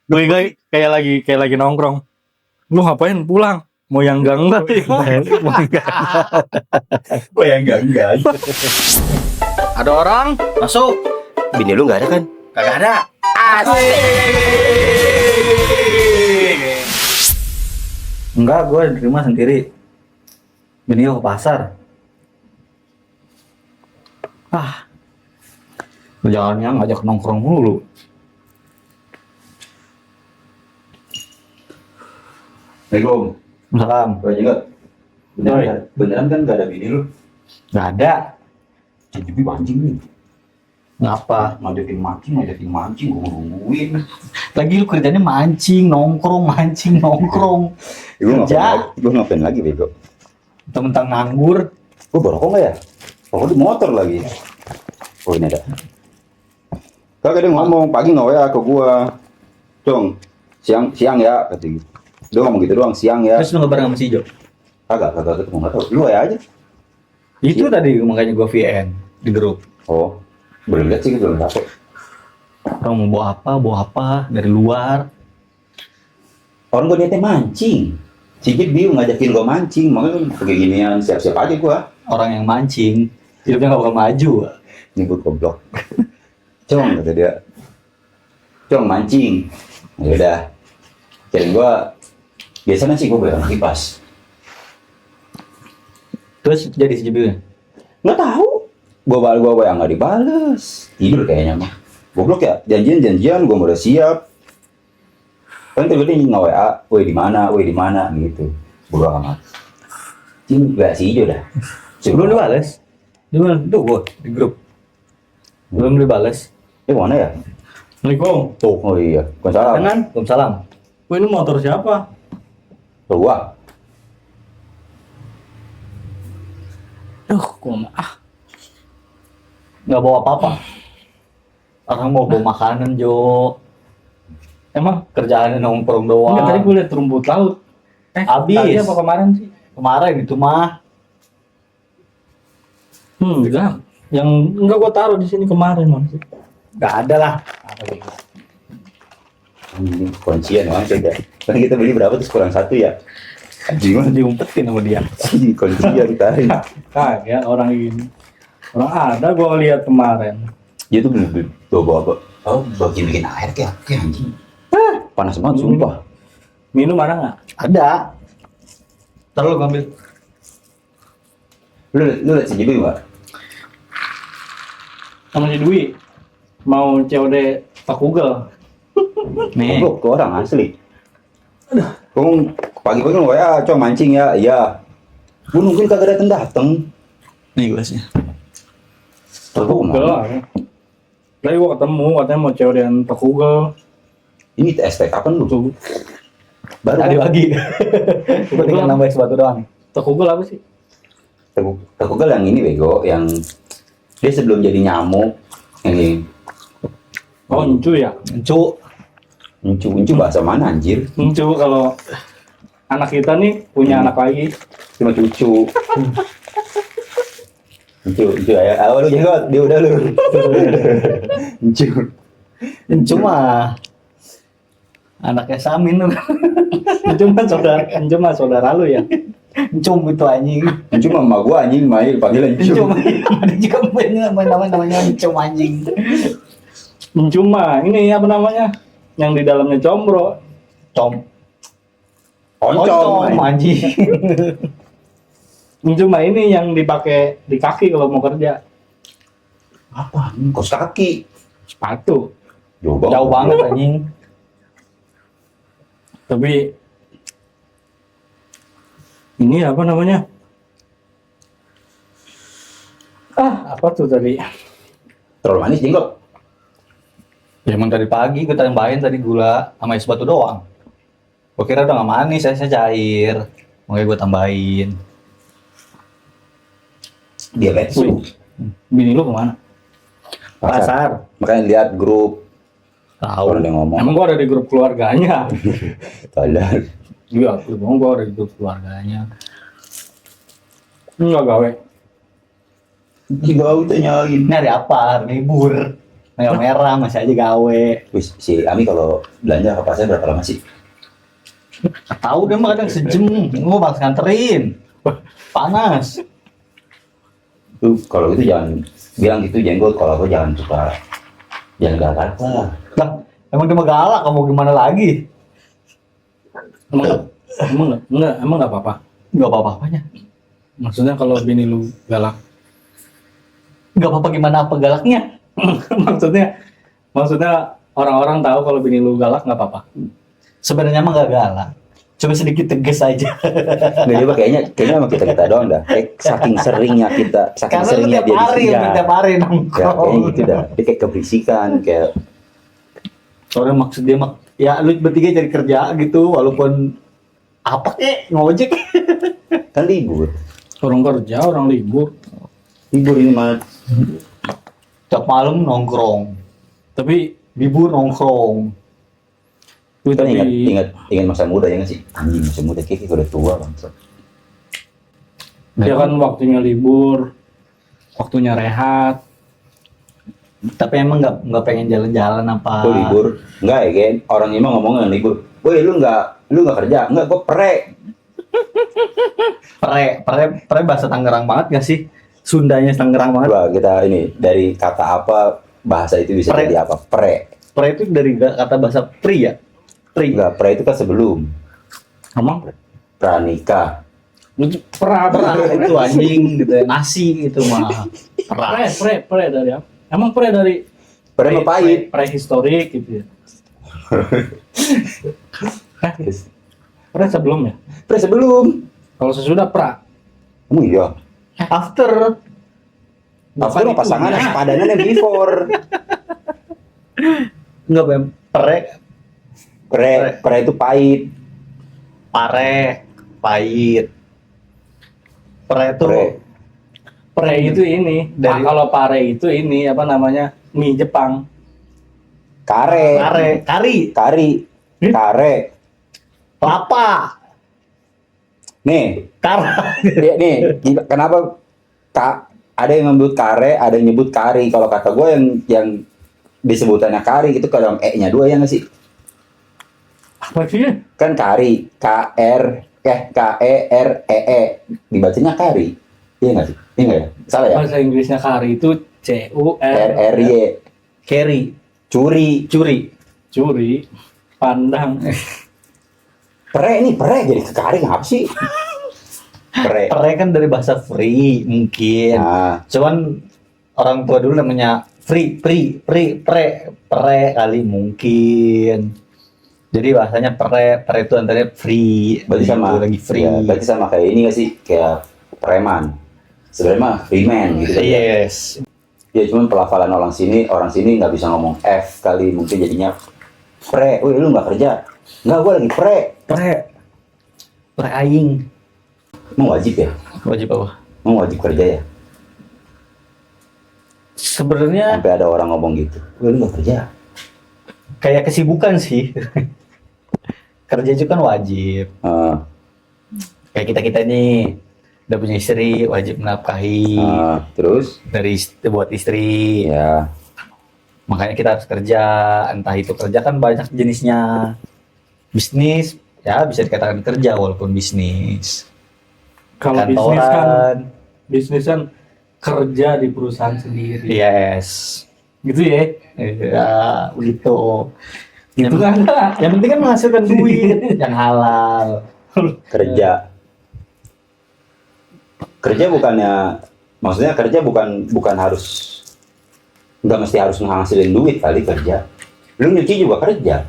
Gue kayak lagi nongkrong. Lu ngapain pulang? Mau yang enggak? Gue yang enggak. Ada orang masuk. Bini lu nggak ada kan? Kagak ada. Asik. Enggak, gue di rumah sendiri. Bini gue ke pasar. Jangannya ngajak nongkrong mulu. Assalamualaikum. Salam. Gue ingat. Beneran kan nggak ada bini lu? Nggak ada. Jadi mancing nih. Ngapa? Ngajakin mancing, gue nungguin. Lagi lu kerjanya mancing, nongkrong. Kerja. Gue ngapain lagi bego? Tentang nganggur. Gue baru kok nggak ya? Oh di motor lagi. Oh ini ada. Kagak dia ngomong pagi nggak ya ke gua. Cong, siang ya kata gitu. Dia ngomong gitu doang, siang ya. Terus lu nggak bareng sama si Jo? Kagak ketemu, nggak tahu. Lu ya aja. Itu tadi makanya gue VN di grup. Oh, belum lihat sih, belum dapet. Orang mau bawa apa dari luar. Orang gua niatnya mancing. Sikit bingung ngajakin gua mancing, makanya kayak ginian siap-siap aja gua. Orang yang mancing, hidupnya nggak bakal maju. Nyebut goblok. Cong kata dia. Cong mancing. Ya udah. Kirain gua biasanya sih gua bayar kipas. Terus jadi sejujurnya. Nggak tahu. Gua yang nggak dibales. Tidur kayaknya mah. Goblok ya. Janjian gua udah siap. Kan tiba-tiba nge WA, woi di mana gitu. Bodo amat. Cing gak sih hijau dah. Belum dibales. Di mana? Tuh gua di grup. Belum dibales. Mana ya? Assalamualaikum. Tuh, oh iya. Waalaikumsalam. Dengan Waalaikumsalam. Wah, ini motor siapa? Gua. Nggak bawa apa-apa. Orang mau bawa makanan, Jo. Emang? Kerjaannya nongkrong doang. Enggak, tadi gue liat rumput laut. Habis. Tadi apa kemarin sih? Kemarin itu mah. Enggak. Yang enggak gue taruh di sini kemarin masih. Nggak ada lah. Ini kuncian langsung ya. Kan kita beli berapa terus kurang satu ya? Anjing mah Diumpetin sama dia. si kuncian tarik. Kagak orang ini. Orang ada gue lihat kemarin. Dia tuh beli bawa apa? Oh, bikin air kayak anjing. Panas banget sumpah. Minum ada nggak? Ada. Terus lu ngambil. Lu lihat si Jibi enggak? Sama si Dwi. Mau COD Pak Google. Nih. Goblok tuh orang asli. Kong pagi-pagi nggak ya, cong mancing ya, iya. Gue nungguin kagak dateng. Nih gelasnya. Terus Google lah. Tadi gue ketemu katanya mau COD-an Pak Google. ini TSP kapan lu? Baru Tadi pagi. Gue tinggal nambah sepatu doang. Pak Google apa sih? Google yang ini bego, yang dia sebelum jadi nyamuk, yang ini. Oh, Encu ya? Uncu bahasa mana anjir? Encu kalau anak kita nih punya anak lagi. Cuma cucu. Uncu ya. Awal lu jenggot, dia udah lu. Uncu Cuma anaknya Samin tuh. Encu mah saudara lu ya? Encum itu anjing. Uncu mah emak gua anjing, main panggilan Uncu. Encum. Ada juga namanya Encum anjing. Encu mah ini apa namanya? Yang di dalamnya combro. Oncom anjing. Encu mah ini yang dipakai di kaki kalau mau kerja. apa? Kos kaki. Sepatu. Jauh banget anjing. Tapi ini apa namanya? Apa tuh tadi? Terlalu manis jenggot. Ya emang dari pagi gue tambahin tadi gula sama es batu doang. Gue kira udah gak manis, esnya cair. Makanya gue tambahin. Diabetes lu. Bini lu kemana? Pasar. Makanya lihat grup. Tahu. Orang yang ngomong. Emang gua ada di grup keluarganya. Tolong. Iya, emang gua ada di grup keluarganya. Enggak gawe. Gak tahu tanyain. Ini hari apa? Hari libur. merah masih aja gawe. Wis, si Ami kalau belanja ke pasar berapa lama sih? Tahu dia mah kadang sejam, gua malas nganterin. Panas. Tuh kalau gitu jangan bilang gitu jenggot, kalau aku jangan suka jangan galak lah. Lah, emang dia mah galak, kamu gimana lagi? Emang nggak apa-apa. Enggak apa-apanya. Maksudnya kalau bini lu galak. Enggak apa-apa gimana apa galaknya? maksudnya orang-orang tahu kalau bini lu galak nggak apa-apa. Sebenarnya mah enggak galak. Cuma sedikit tegas aja. Nggak coba kayaknya sama kita doang dah. Kayak saking seringnya Karena lu seringnya tiap hari, tiap hari Ya, nongkrong. kayaknya gitu dah. Dia kayak keberisikan, kayak Soalnya maksud dia mah, ya lu bertiga cari kerja gitu, walaupun apa ngojek. kan libur. Orang kerja, orang libur. Libur ini mah. Tiap malam nongkrong, Tapi libur nongkrong. Kan tapi ingat masa muda ya nggak sih? Anjing masa muda kayak udah tua bangsa. dia kan waktunya libur, waktunya rehat. Tapi emang nggak pengen jalan-jalan apa? Gue libur, enggak ya kan? Orang emang ngomongnya libur. Woi lu nggak kerja? Enggak, gue prek. Pre bahasa Tangerang banget gak sih? Sundanya Tangerang banget. Coba kita ini dari kata apa bahasa itu bisa Pre. jadi apa? Pre. Pre itu dari kata bahasa pri ya? Pri. Enggak, pre itu kan sebelum Emang pranikah. pra Itu anjing gitu ya. Nasi itu mah. pre dari apa? Emang pre dari Pre mah pahit. prehistorik gitu ya. Pre sebelum ya. Pre sebelum. Kalau sesudah pra. Oh iya. After. After mah pasangan padanan yang before. Enggak Bem. Pre itu pahit. Pare. Pahit. Pre itu. Pre. Itu ini. Dari- Kalau pare itu ini apa namanya? Mie Jepang. Kare. Kari. Kare. Lapa. Nih, Kara. ya, nih, kenapa ada yang nyebut kare, ada yang nyebut kari. Kalau kata gue yang disebutannya kari itu kalau e-nya dua ya nggak sih? Apa sih? Kan kari, K-E-R-E-E, dibacanya kari. Iya nggak sih? Iya nggak ya? Salah ya? Bahasa Inggrisnya kari itu R-R-Y, Carry. curi. curi, pandang. Pre jadi ke kari apa sih? Pre. Pre kan dari bahasa free mungkin. Nah, Cuman orang tua dulu namanya pre kali mungkin. Jadi bahasanya pre itu antara free. berarti Jadi sama. lagi free. Ya, berarti sama kayak ini nggak sih? Kayak preman. Sebenarnya mah freeman gitu kan. Yes. Ya cuman pelafalan orang sini nggak bisa ngomong F kali, mungkin jadinya pre. Wih lu nggak kerja? Nggak, gua lagi pre. Pre aing. Emang wajib ya? Wajib apa? Emang wajib kerja ya? Sebenarnya Sampai ada orang ngomong gitu. Wih lu nggak kerja? kayak kesibukan sih. Kerja itu kan wajib. Kayak kita nih udah punya istri, wajib menafkahi Terus? buat istri. Ya. Makanya kita harus kerja. Entah itu kerja kan banyak jenisnya. Bisnis ya bisa dikatakan kerja walaupun bisnis. Kalau bisnis kan kerja di perusahaan sendiri. Yes. Gitu ya. Ya, begitu. Gitu kan. Yang penting kan menghasilkan duit yang halal. Kerja bukannya, maksudnya kerja bukan harus, nggak mesti harus menghasilin duit kali kerja. Lu nyuci juga kerja.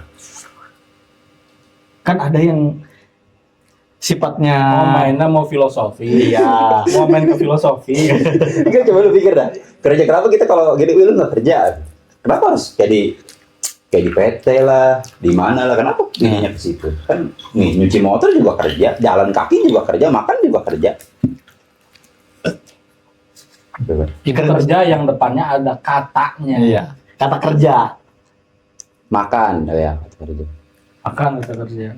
Kan ada yang sifatnya Mainnya mau filosofi. iya. Mau main ke filosofi. Enggak, coba lu pikir dah. Kerja kenapa kita kalau gini, lu nggak kerja? Kenapa harus jadi kayak di PT lah, di mana lah? Kenapa ininya ke situ? Kan nih nyuci motor juga kerja, jalan kaki juga kerja, makan juga kerja. Kerja yang depannya ada katanya. Iya. Kata kerja. Makan, ya kerja. Akan kita kerja.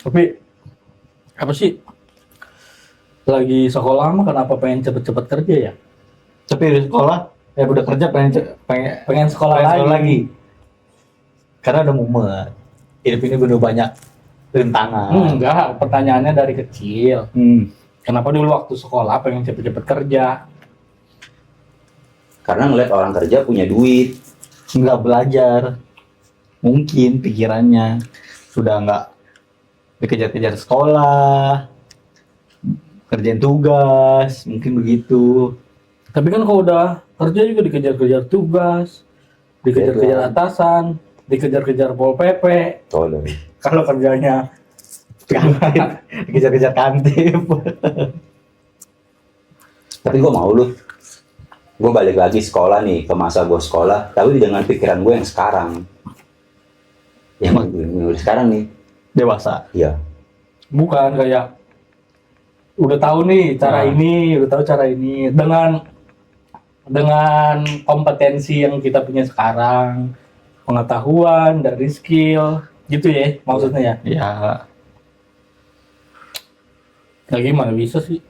Tapi apa sih? Lagi sekolah mah kenapa pengen cepet-cepet kerja ya? Tapi di sekolah udah kerja Pengen sekolah lagi. Karena udah mumet. Hidup ini bener banyak rintangan. Enggak, pertanyaannya dari kecil. Kenapa dulu waktu sekolah pengen cepet-cepet kerja? Karena ngeliat orang kerja punya duit. Nggak belajar. Mungkin pikirannya sudah nggak dikejar-kejar sekolah, kerjain tugas, mungkin begitu. Tapi kan kalau udah kerja juga dikejar-kejar tugas, dikejar-kejar atasan, dikejar-kejar pol pp. Tolong. Kalau kerjanya Dikejar-kejar kantip. Tapi gue mau lu. Gue balik lagi sekolah nih, ke masa gue sekolah, tapi dengan pikiran gue yang sekarang. Yang sekarang nih. Dewasa. Iya. bukan kayak udah tahu nih cara ini, udah tahu cara ini dengan kompetensi yang kita punya sekarang, pengetahuan dari skill gitu ya maksudnya ya. Ya. Ya gimana bisa sih?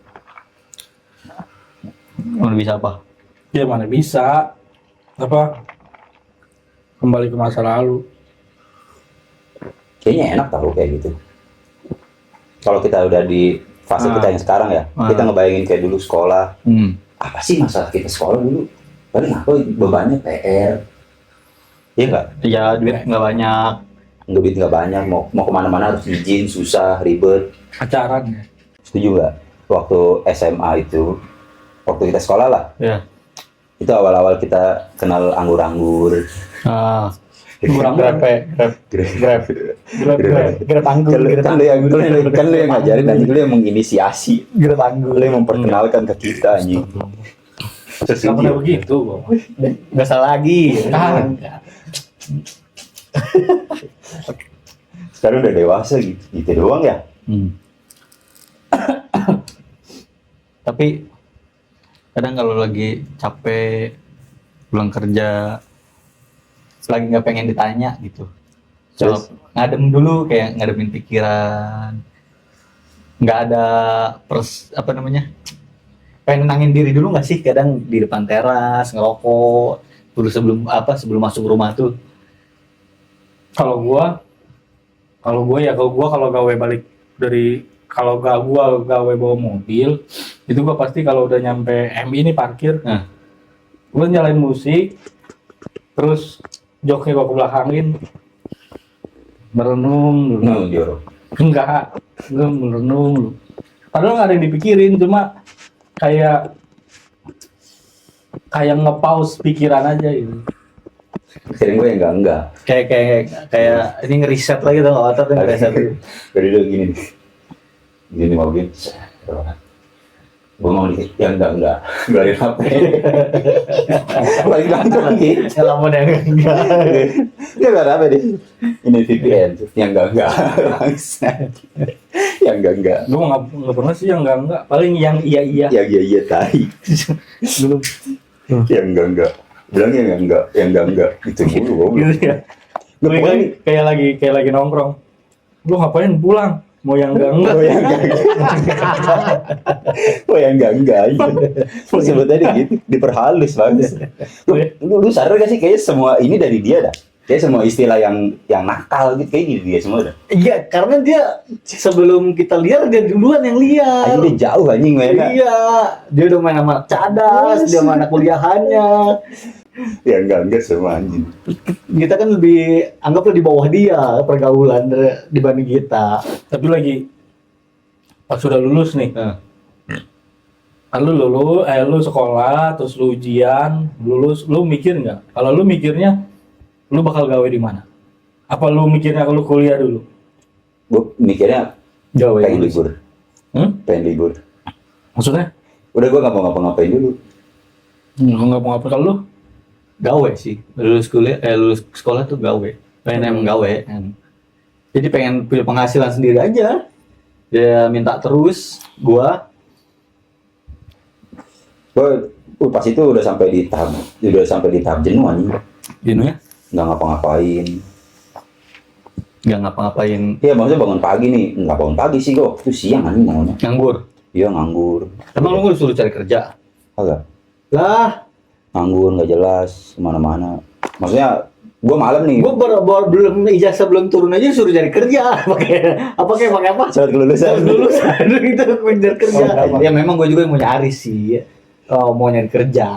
Mana bisa apa? Ya mana bisa apa kembali ke masa lalu. Kayaknya enak tau kayak gitu. Kalau kita udah di fase kita yang sekarang ya, kita ngebayangin kayak dulu sekolah. Apa sih masalah kita sekolah dulu? Paling apa bebannya PR. Iya nggak? Ya duit nggak banyak. Duit nggak banyak, mau kemana-mana harus izin, susah, ribet. Pacaran ya. Setuju nggak? Waktu SMA itu, waktu kita sekolah lah, Ya. itu awal-awal kita kenal anggur-anggur. Grab anggur. Kan lu yang ngajarin, anjing, lu yang menginisiasi, Grab anggur. lu yang memperkenalkan ke kita, anjing. Gak pernah begitu kok. Nggak salah lagi. Sekarang udah dewasa gitu doang ya. Tapi kadang kalau lagi capek pulang kerja, lagi nggak pengen ditanya gitu, Terus? ngadem dulu, kayak ngademin pikiran, nggak ada pengen nenangin diri dulu nggak sih, kadang di depan teras ngerokok dulu sebelum masuk rumah tuh. Kalau gua kalau gawe balik dari kalau gua gawe bawa mobil itu gua pasti kalau udah nyampe MI ini parkir, gua nyalain musik, terus joknya gua ke belakangin, merenung dulu. Joro. Enggak merenung dulu. Padahal nggak ada yang dipikirin, cuma kayak nge-pause pikiran aja gitu. Pikirin gue yang enggak. Kayak ini ngeriset lagi tuh, nggak otot tuh ngeriset. Dari dulu gini mau gini. Gue mau dikit yang enggak. Belain HP. Lagi ngantuk lagi. Lama deh enggak. Dia nggak apa deh. Ini VPN yang enggak. Yang enggak. Gue nggak pernah sih yang enggak. Paling yang iya. Yang iya tai. Belum. Yang enggak. Bilang yang enggak. Itu mulu gue. Gitu ya. Kayak lagi nongkrong. Lu ngapain pulang? Mau yang enggak? Oh yang enggak. Sebetulnya gitu, diperhalus banget. Lu sadar gak sih, kayaknya semua ini dari dia dah. Kayak semua istilah yang nakal gitu kayak gitu dia semua dah. Iya, karena dia sebelum kita liar dia duluan yang liar. Anjing dia jauh anjing mainnya. Iya, dia udah main sama cadas, dia mana kuliahannya. Ya enggak semua anjing. Kita kan anggaplah di bawah dia pergaulan dibanding kita. Tapi lagi pas sudah lulus nih. Lu sekolah, terus lu ujian, lulus, lu mikir nggak? Kalau lu mikirnya, lu bakal gawe di mana? Apa lu mikirnya kalau kuliah dulu? Gue mikirnya Gawe pengen dulu. libur. Pengen libur. Maksudnya? Udah gue nggak mau ngapa-ngapain dulu. Nggak mau apa kalau lu? Gawe sih. Lulus sekolah tuh gawe. Pengen emang gawe kan. Jadi pengen punya penghasilan sendiri aja. Dia minta terus, Gue pas itu udah sampai di tahap jenuh anjing. jenuh ya. Nggak ngapa-ngapain. Nggak ngapa-ngapain. Iya maksudnya bangun pagi nih, nggak bangun pagi sih kok, itu siang anjing bangunnya. Nganggur. Iya nganggur. Emang lu disuruh cari kerja? Agak. Lah, nganggur nggak jelas kemana-mana. Maksudnya gue malam nih. Gue belum ijazah belum turun aja suruh cari kerja. pakai apa? Surat kelulusan. Lulusan itu kejar kerja. Oh, Ya memang gue juga mau nyari sih. Mau nyari kerja.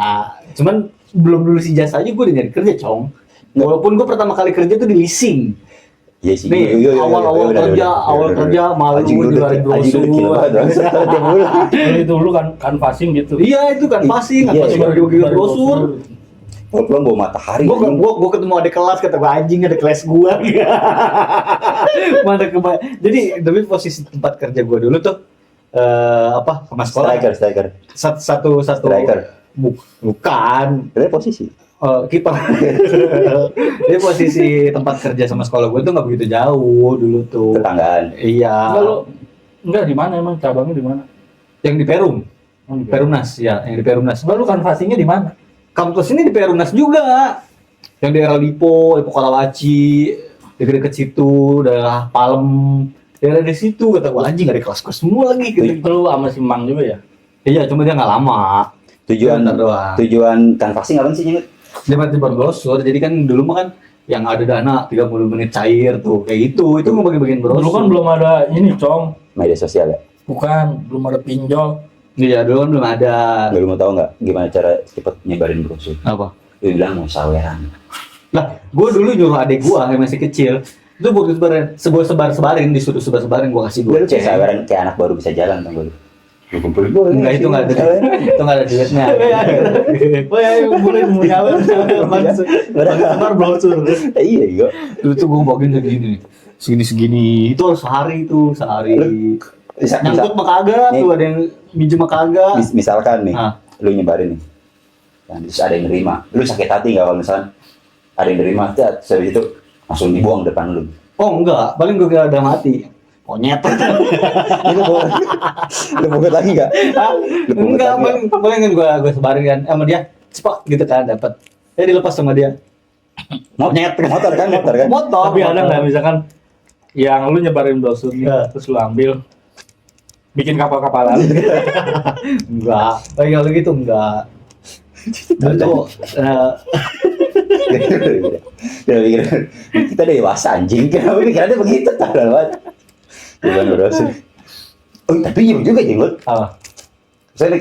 Cuman belum lulus ijazah aja gue udah nyari kerja, Cong. Walaupun gue pertama kali kerja tuh di leasing. Iya sih. Nih, awal kerja malu jualan brosur. Itu lu kan canvassing gitu. Iya, itu kan pasti Iya, baru brosur. Pulang bawa matahari. Gua ketemu ada kelas, kata gua anjing ada kelas gua. Mana jadi demi posisi tempat kerja gua dulu tuh sama sekolah. Striker. Satu Striker. Bukan. Berarti posisi. Kiper. Jadi posisi tempat kerja sama sekolah gue tuh nggak begitu jauh dulu tuh. Tetanggaan. Iya. Enggak di mana emang cabangnya di mana? Yang di Perum. Di Perumnas ya, yang di Perumnas. Lalu canvassingnya di mana? Kampus ini di Perumnas juga. Yang daerah Lipo Karawaci, dekat-dekat situ, daerah Palem, daerah di situ. Kata gue anjing ada kelas-kelas semua lagi. Itu lu sama si Mang juga ya? Iya, cuma dia nggak lama. Tujuan Bentar doang. tujuan canvassing apa sih Nyingut? Dia mati brosur, jadi kan dulu mah kan yang ada dana 30 menit cair tuh, kayak gitu. Itu ngebagi-bagiin brosur. Dulu kan belum ada ini, Cong. Media sosial ya. Bukan, belum ada pinjol. Iya, dulu kan belum ada. Lu mau tahu nggak gimana cara cepet nyebarin brosur? Apa? Lu bilang mau saweran. Lah, gue dulu nyuruh adek gue yang masih kecil, itu buat sebarin, disuruh sebar-sebarin, gue kasih Lu kayak goceng. saweran kayak anak baru bisa jalan tau gue. Lu kumpulin gue. Enggak, itu nggak ada, itu nggak ada duitnya. Oh ya, boleh mau nyawer. Sebar brosur. Iya iya. Dulu tuh gue bagiin kayak gini nih, segini, itu harus sehari. Nyangkut mah kagak, Nih. tuh ada yang minjem mah kagak. Misalkan nih, Ah. lu nyebarin nih. Dan terus ada yang nerima. Lu sakit hati nggak kalau misalkan ada yang nerima, terus habis itu langsung dibuang depan lu. Oh enggak, paling gue kira ada mati. Monyet. Lu pungut lagi nggak? Lu pungut Enggak, lagi paling kan gue sebarin kan sama dia, cepat gitu kan dapat. Dilepas sama dia. Monyet. Motor kan? Motor. Tapi ada nggak misalkan yang lu nyebarin brosur nih, Ya. terus lu ambil bikin kapal-kapalan. Enggak. Kalau gitu enggak. Dulu tuh Dia pikir kita dewasa anjing, kenapa pikirannya begitu? Tadal banget. Bukan brosur. Oh tapi iya juga Jenggot. apa? Saya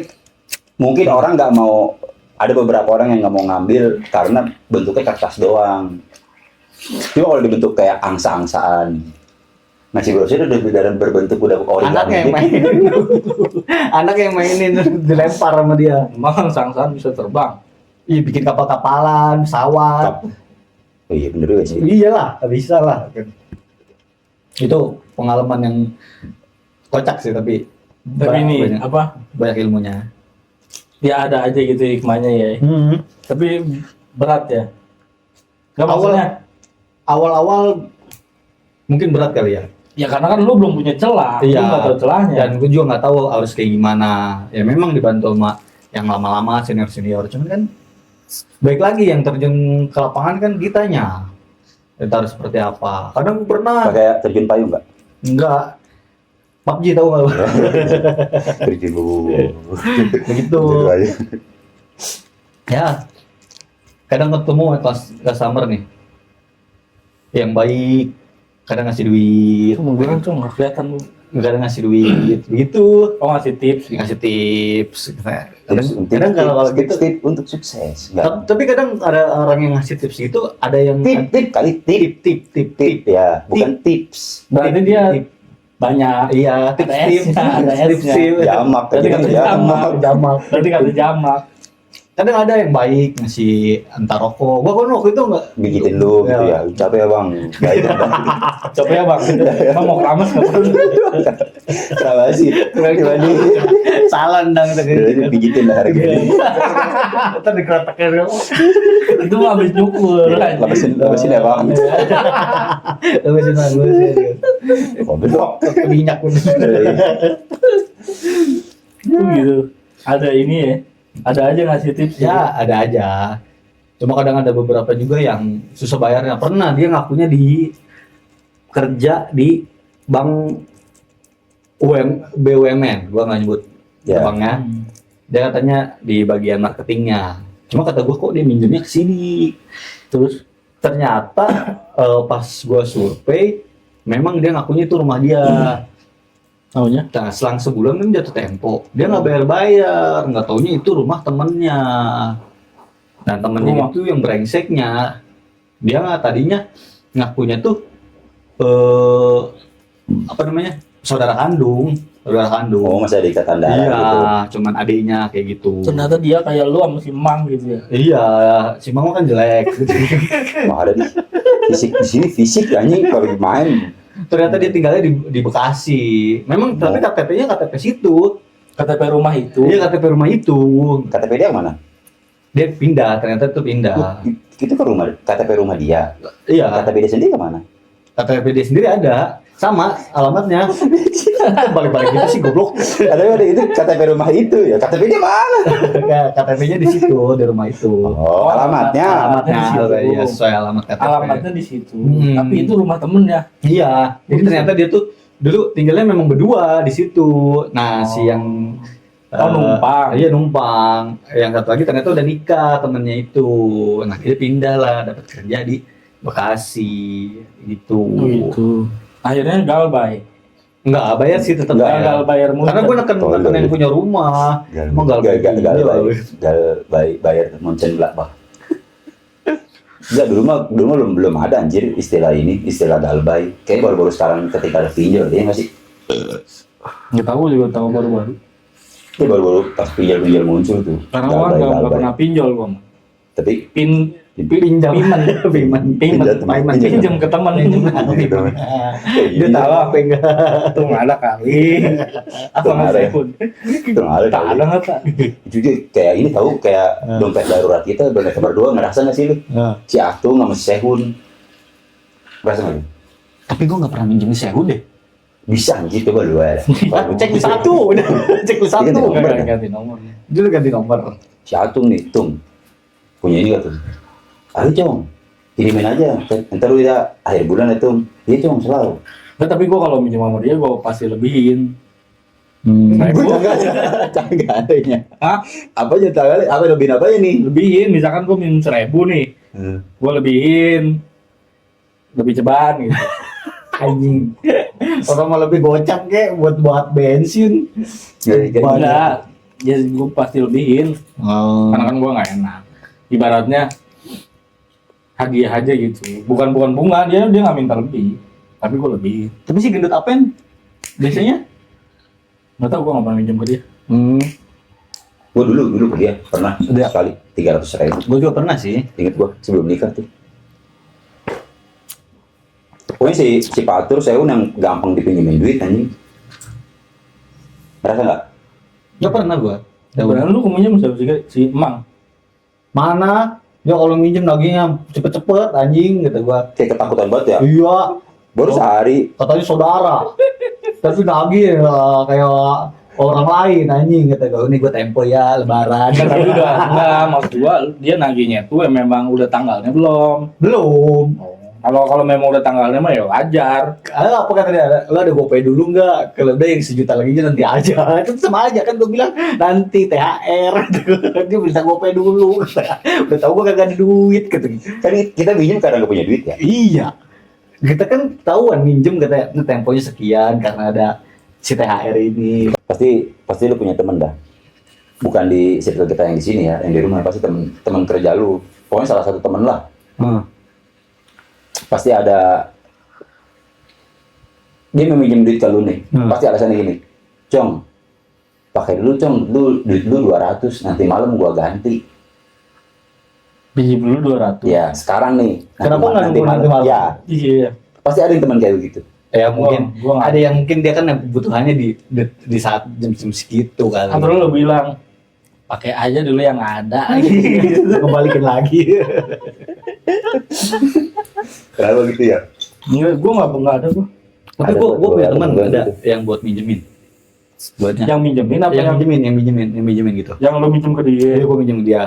mungkin orang nggak mau, ada beberapa orang yang nggak mau ngambil karena bentuknya kertas doang. Cuma kalau dibentuk kayak angsa-angsaan, ngasih brosur udah berbentuk udah Anak yang origami. mainin. Anak yang mainin dilempar sama dia. Emang sang-sang bisa terbang. Iya bikin kapal-kapalan, pesawat. Oh iya bener juga sih. Iyalah, bisa lah. Itu pengalaman yang kocak sih tapi Tapi ini banyak, apa? banyak ilmunya. Ya ada aja gitu hikmahnya ya. Tapi berat ya. Gak maksudnya. Awal-awal mungkin berat kali ya. Ya karena kan lu belum punya celah. Lu nggak tahu celahnya. Dan gue juga nggak tahu harus kayak gimana. Ya memang dibantu sama yang lama-lama senior-senior. Cuman kan baik lagi yang terjun ke lapangan kan kitanya. Kita harus seperti apa. Kadang pernah Pakai terjun payung nggak? enggak. PUBG tahu nggak? Terjun Begitu. Ya. Kadang ketemu kelas summer nih. Yang baik, kadang ngasih duit, Itu mungkin tuh nggak kelihatan lu. kadang ngasih duit, begitu. Oh ngasih tips. Dikasih tips. Kadang kalau gitu. Tips untuk sukses. Nggak. Tapi kadang ada orang yang ngasih tips gitu, ada yang Tip kali tip tip. ya, bukan tips. Berarti dia banyak. Iya, tips. Ada S-nya. Jamak Berarti kan kata jamak. Berarti kata jamak. Kadang ada yang baik ngasih antar rokok. Gua kan waktu itu enggak bijitin lu gitu ya. Capek ya bang. Baik Coba ya bang. Emang mau keramas nggak perlu. Kenapa sih? Gimana? salah ndang gitu. Pijitin lah harga ini. Entar dikeretekin. Itu mah habis nyukur. Lepasin ya bang. Lepasin. Oh belum. Minyak pun. Itu gitu. Ada ini ya. Ada aja ngasih tips Ya, ada aja. Cuma kadang ada beberapa juga yang susah bayarnya. Pernah dia ngakunya di kerja di bank BUMN, gua nggak nyebut Ya. banknya. Dia katanya di bagian marketingnya. Cuma kata gue kok dia minjemnya ke sini. Terus Ternyata pas gue survei, memang dia ngakunya itu rumah dia. taunya Nah, selang sebulan kan jatuh tempo. Dia nggak bayar-bayar, nggak taunya itu rumah temennya. Dan temennya Rumah. itu yang brengseknya. Dia nggak tadinya ngakunya tuh eh apa namanya? Saudara kandung. Oh, masih ada ikatan darah Iya, gitu. cuman adiknya kayak gitu. ternyata dia kayak lu sama si Mang gitu ya. Iya, si Mama kan jelek. Wah, ada di sini fisik anjing kalau main. Ternyata dia tinggalnya di Bekasi. Memang tapi KTP-nya KTP situ. KTP rumah itu. Iya, KTP rumah itu. KTP dia yang mana? Dia pindah, ternyata itu pindah. Itu ke rumah KTP rumah dia. Iya, KTP dia sendiri kemana? KTP dia sendiri ada. Sama alamatnya. Balik-balik gitu sih goblok. Ada itu KTP rumah itu ya. KTP dia mana? KTP-nya di situ, di rumah itu. Oh, alamatnya. Alamatnya di situ. ya sesuai alamat KTP. Alamatnya di situ. Hmm. Tapi itu rumah temennya. Iya, jadi ternyata dia tuh dulu tinggalnya memang berdua di situ. Nah, si yang Numpang. Iya numpang. Yang satu lagi ternyata udah nikah temennya itu. Nah dia pindah lah, dapat kerja di Bekasi gitu. Oh, itu. Akhirnya galbay. Enggak bayar sih tetap Enggak, bayar. Gagal bayar mulu. Karena gue neken Oh, yang iya. punya rumah. Emang gal bayar moncen belakang. Enggak, dulu mah belum ada anjir istilah galbay. Kayak baru-baru sekarang ketika ada pinjol dia nggak sih? Nggak tahu juga tahu baru-baru. Itu baru-baru pas pinjol muncul tuh. Karena gua nggak pernah pinjol gua. Tapi Pinjam. Piman. Pinjam ke teman. Dia tahu apa enggak? Itu nggak ada kali. Apa Nggak nggak ada. sekun? itu nggak ada Tak kali. ada nggak tak? Itu dia kayak ini tahu kayak dompet darurat kita dompet berdua ngerasa nggak sih lu? Si Atung sama si Sehun. Ngerasa nggak lu? Tapi gue nggak pernah minjem sewu deh. Bisa anjir coba lu ya. Cek di satu, udah cek di satu. Nomor Nggak kan? ganti nomor. Dulu ganti nomor. Si Atung nih, Tung. Punya ini gak tuh? Ayo Cong, kirimin aja. Ntar lu ya akhir bulan itu. Iya Cong, selalu. Nggak, tapi gua kalau minjem sama dia gua pasti lebihin. Gue tanggalnya. Hah? Apa aja tanggalnya? Apa lebih apa nih? Lebihin, misalkan gua minjem 1.000 nih, gua lebihin. Lebih ceban gitu. Anjing. Orang mau lebih gocap kek buat bensin. Enggak, ya gue pasti lebihin. Karena kan gue nggak enak. Ibaratnya hadiah aja gitu. Bukan bunga, dia nggak minta lebih. Tapi gue lebihin. Tapi si gendut apen biasanya Nggak tahu, gue nggak pernah minjem ke dia. Gue dulu ke dia pernah Udah. sekali 300.000. gue juga pernah sih. Ingat gue sebelum nikah tuh. Pokoknya si Patur Sehun yang gampang dipinjemin duit anjing. Merasa nggak? Gak pernah gue. Sebenarnya lu kemudian si Emang. Mana? Dia kalau minjem nagihnya cepet-cepet anjing kata gue. Kayak ketakutan banget ya. Iya. Baru sehari. Katanya saudara. Tapi nagih kayak orang lain anjing kata gue. Ini gue tempo ya lebaran. Tapi udah enggak, maksud gue dia nagihnya tuh memang udah tanggalnya belum. Belum. Kalau memang udah tanggalnya mah ya wajar. Apa kata dia? Lo ada GoPay dulu nggak? Kalau udah yang sejuta lagi nanti aja. Itu sama aja kan gue bilang nanti THR. Dia bisa GoPay dulu. Udah tahu gue kagak ada duit gitu. Kan kita minjem karena nggak punya duit ya. Iya. Kita kan tahuan minjem katanya ini temponya sekian karena ada si THR ini. Pasti lu punya temen dah. Bukan di circle kita yang di sini ya, yang di rumah pasti teman kerja lu. Pokoknya salah satu temen lah. Pasti ada dia meminjam duit ke lu nih. Pasti alasannya gini. Cong, pakai dulu Cong, duit lu 200, nanti malam gua ganti. Pinjam dulu 200. Ya, sekarang nih. Kenapa nggak nunggu nanti malam? Ya, Iya. pasti ada yang teman kayak begitu. Ya mungkin Gua nggak- ada yang mungkin dia kan kebutuhannya di saat jam-jam segitu kali. Atau lu bilang pakai aja dulu yang ada. Kembalikin lagi. Kenapa gitu ya? Enggak, gue nggak ada gue. Tapi Ada gue buat punya gua, teman ada buat ada gitu. yang buat minjemin. Buatnya. Yang minjemin apa yang yang minjemin gitu. yang lo minjem ke dia? Jadi gue minjem ke dia.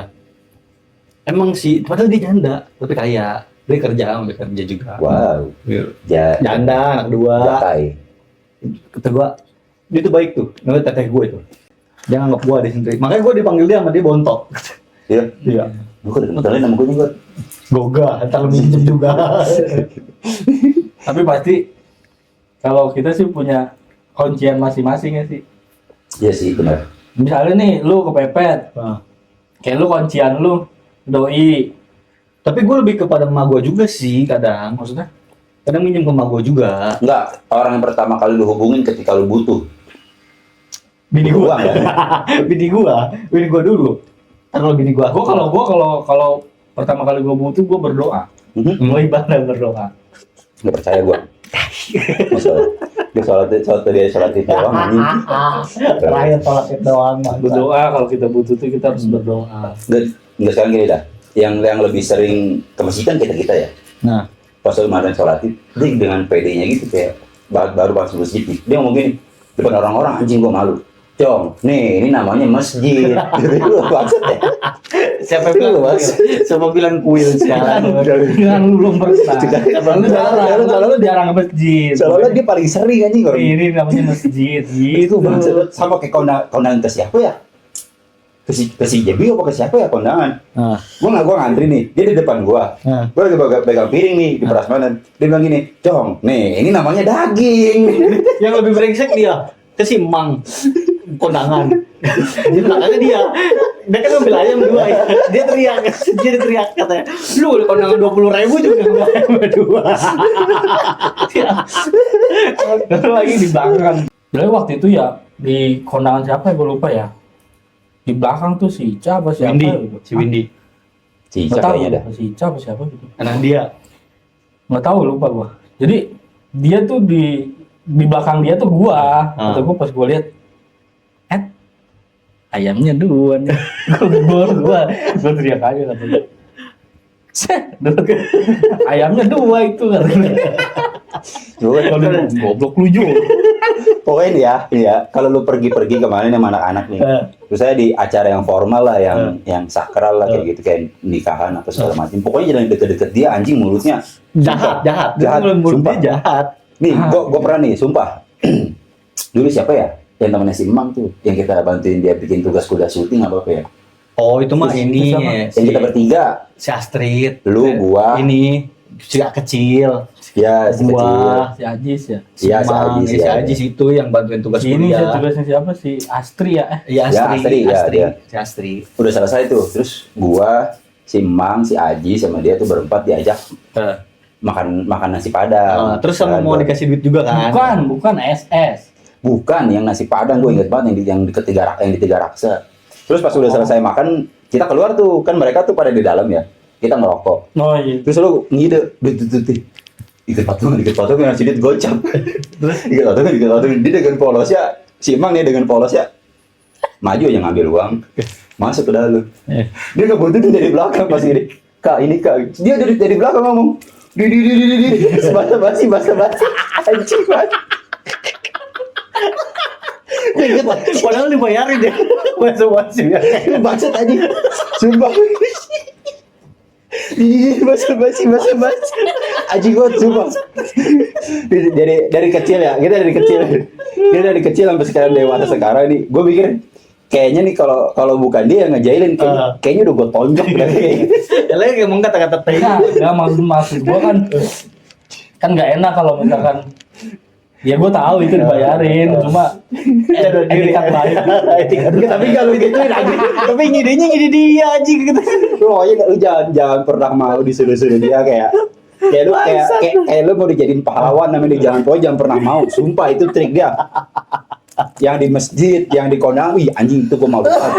Emang sih, padahal dia janda, tapi kaya. Dia kerja juga. Wow. Janda, anak dua. Jatai. Kata gue, dia tuh baik tuh. Namanya teteh gue itu. Dia nganggap gue di sendiri. Makanya gue dipanggil dia sama dia bontot. Iya. Iya. Gue udah kenalin nama gue juga. Goga, ntar lu minjem juga. Tapi pasti kalau kita sih punya kuncian masing-masing ya sih. Iya sih, benar. Misalnya nih lu kepepet, Nah. kayak lu kuncian lu doi. Tapi gue lebih kepada emak gue juga sih kadang. Maksudnya? Kadang minjem ke emak gue juga. Enggak, orang yang pertama kali lu hubungin ketika lu butuh. Bini Butuh gue. uang, kan? Bini gue dulu. Kalau bini gue. Kalau pertama kali gue butuh gue berdoa. Gue ibadah berdoa. Nggak percaya gue. Dia sholat itu doang anjing. Terakhir sholat itu doang. Berdoa kalau kita butuh tuh kita harus berdoa. Nggak sekarang gini dah. Yang lebih sering ke masjid kan kita ya. Nah, Pas kemarin sholat itu, dia dengan PD-nya gitu kayak baru masuk masjid. Dia ngomong gini, depan orang-orang anjing gue malu. Cong, nih ini namanya masjid. Lu maksud ya? siapa bilang kuil sialan. Jangan lu belum pernah. Kalau lu jarang ke masjid. Soalnya dia paling sering anjing orang. Ini namanya masjid Itu gitu. maksud sama kayak kondangan ke siapa ya? Ke si Jebi apa ke siapa ya kondangan? Nah, Gua ngantri nih, dia di depan gua. nah. Gua lagi pegang piring nih di prasmanan. Dia bilang gini, Cong, nih ini namanya daging. Yang lebih brengsek dia ke si Mang kondangan. Di belakangnya dia kan ngambil ayam 2 ya. Dia teriak katanya, lu udah kondangan 20.000 juga ngambil 2. Terus lagi di belakang. Jadi waktu itu ya di kondangan siapa ya gue lupa ya. Di belakang tuh si Ica apa siapa gitu. Si Windy, Si Nggak tahu kayaknya dah. si Ica apa siapa gitu. anak dia. Nggak tahu lupa gua. Jadi dia tuh di belakang dia tuh gua. Atau gua pas gua lihat ayamnya 2 nih. gua teriak aja katanya. Ayamnya 2 itu katanya. Goblok lu juga. Pokoknya nih ya, kalau lu pergi-pergi kemana nih sama anak-anak nih. Terus saya di acara yang formal lah, yang sakral lah kayak gitu, kayak nikahan atau segala macam. Pokoknya jangan deket-deket dia, anjing mulutnya. Jahat. Sumpah. Dia jahat. Nih, gua pernah nih, sumpah. Dulu siapa ya? Yang temannya si Emang tuh, yang kita bantuin dia bikin tugas kuliah syuting apa ya? Oh, itu mah ini Yang kita bertiga, si Astrid, lu, gua, ini si kecil, ya si kecil. gua, Si Ajis ya. Iya, si Mang, Ajis, si ya. Ajis itu yang bantuin tugas Ini kuliah. tugasnya siapa si Astri ya? Iya, Ya, Astrid, Astrid, ya. si Astrid. Udah selesai tuh, terus gua, si Emang, si Aji sama dia tuh berempat diajak makan nasi padang. Terus sama Dan mau gua- dikasih duit juga kan? Bukan SS. Bukan yang nasi padang, gue inget banget yang di tiga raksa. Terus pas udah selesai makan, kita keluar tuh, kan mereka tuh pada di dalam ya. Kita ngerokok. Oh iya. Terus lu ngide, dikit patungan ngasih duit gocap. Terus dikit patungan, dia dengan polosnya, si Emang nih dengan polosnya maju aja ngambil uang, masuk ke dalam. Dia ngebuntutin dari belakang pas gini, Kak ini Kak, dia dari belakang ngomong, di, basa-basi, anjing banget. Padahal dibayarin deh. Basa-basi ya. Bacot aja. Sumpah. Basa-basi. Aji gue sumpah. Dari kecil ya, kita dari kecil sampai sekarang dewasa sekarang nih. Gue pikir kayaknya nih kalau bukan dia yang ngejailin, kayaknya udah gue tonjok dah kayaknya. Ya lagi ngomong kata-kata tai. Nggak maksud gua kan nggak enak kalau misalkan ya gue tahu itu dibayarin cuma etikat baik. Tapi kalau gitu Tapi ngidenya ngide dia aja gitu. lu jangan pernah mau disuruh-suruh dia kayak lu kayak lu mau dijadiin pahlawan namanya di jalan pokoknya jangan pernah mau. Sumpah itu trik dia. Yang di masjid, yang di kondangan, wih anjing itu gue malu banget.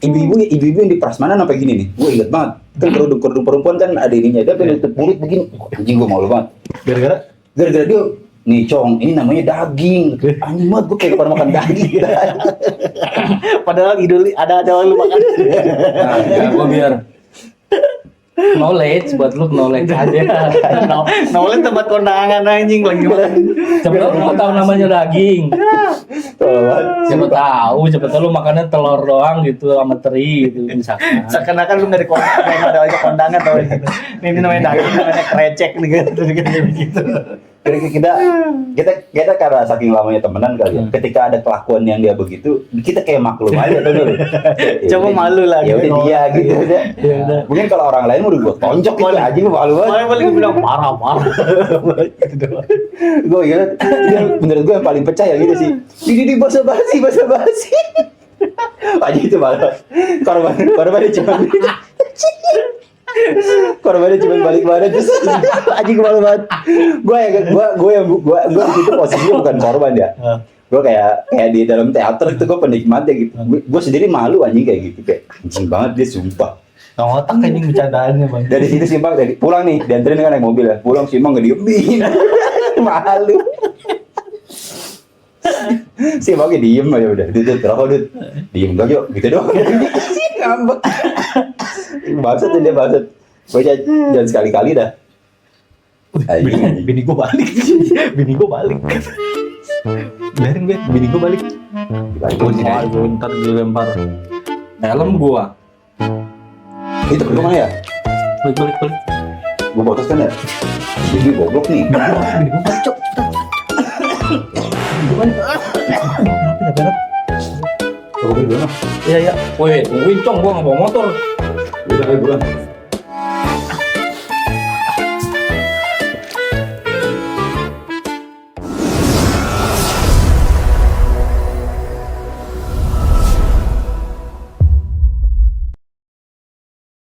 Ibu-ibu yang di prasmanan sampai gini nih, gue inget banget. Kan kerudung perempuan kan ada ininya, dia pengen tutup mulut begini, anjing gue malu banget. Gara-gara dia, nih Cong, ini namanya daging. Anjing banget, gue kayak pernah makan daging. Padahal idul ada orang lu makan. Nah, ya gue biar knowledge buat lu knowledge aja. Knowledge tempat kondangan anjing lagi makan. Siapa tahu lu tahu namanya daging. Siapa tahu lu makannya telur doang gitu sama teri gitu misalkan. Seakan-akan lu dari kondangan ada aja kondangan tau gitu. Ini namanya daging, namanya krecek gitu begitu. kita karena saking lamanya temenan kali ya. Ketika ada kelakuan yang dia begitu, kita kayak maklum aja tuh dulu. Coba malu lah. Ya udah dia gitu aja. Ya udah. Mungkin kalau orang lain udah gua tonjok itu aja gua malu banget. Paling bilang marah. Gitu doang. Gue ingat, menurut gue yang paling pecah yang itu sih. Di basa-basi. Aja itu malah. Korbannya cuma balik badan terus anjing malu banget. Gue di situ posisinya bukan korban ya. Gue kayak di dalam teater itu gue penikmatnya gitu. Gue sendiri malu anjing kayak gitu, kayak anjing banget dia sumpah. Nggak otak anjing bercandaannya bang. Dari situ si Bang pulang nih, dianterin kan naik mobil ya. Pulang si Bang ngediemin. Malu. Si Bang diem aja udah. Dudut rokok dudut. Diem gak yuk, gitu doang. Ngambek. Bangsat dia bangsat. Gue jangan sekali-kali dah. Bini gue balik. Biarin gue, bini gue balik. Gue ntar dilempar helm gua. Itu kemana ya? Balik. Gue botos kan ya? Jadi goblok nih. Bini gue balik, cok. Gue dulu. Iya. Woi, tungguin cong, gua nggak bawa motor. Udah, gue